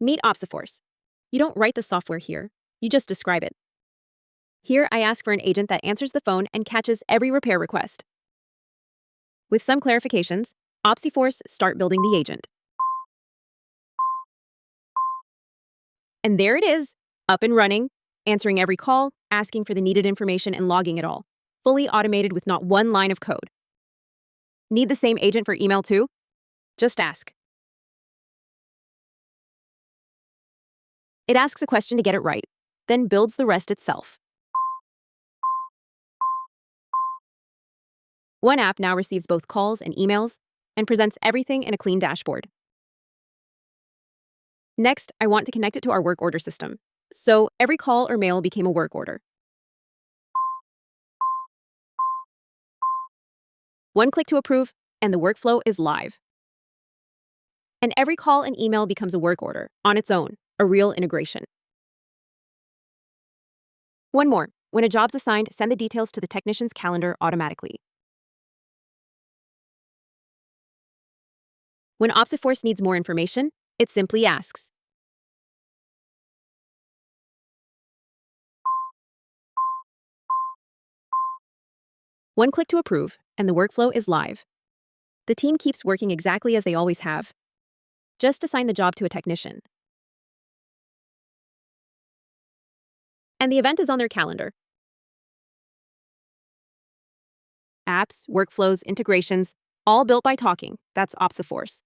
Meet Opsiforce. You don't write the software here, you just describe it. Here, I ask for an agent that answers the phone and catches every repair request. With some clarifications, Opsiforce start building the agent. And there it is, up and running, answering every call, asking for the needed information and logging it all, fully automated with not one line of code. Need the same agent for email too? Just ask. It asks a question to get it right, then builds the rest itself. One app now receives both calls and emails and presents everything in a clean dashboard. Next, I want to connect it to our work order system, so every call or mail became a work order. One click to approve, and the workflow is live. And every call and email becomes a work order on its own, a real integration. One more. When a job's assigned, send the details to the technician's calendar automatically. When Opsiforce needs more information, it simply asks. One click to approve, and the workflow is live. The team keeps working exactly as they always have. Just assign the job to a technician. And the event is on their calendar. Apps, workflows, integrations, all built by talking. That's Opsiforce.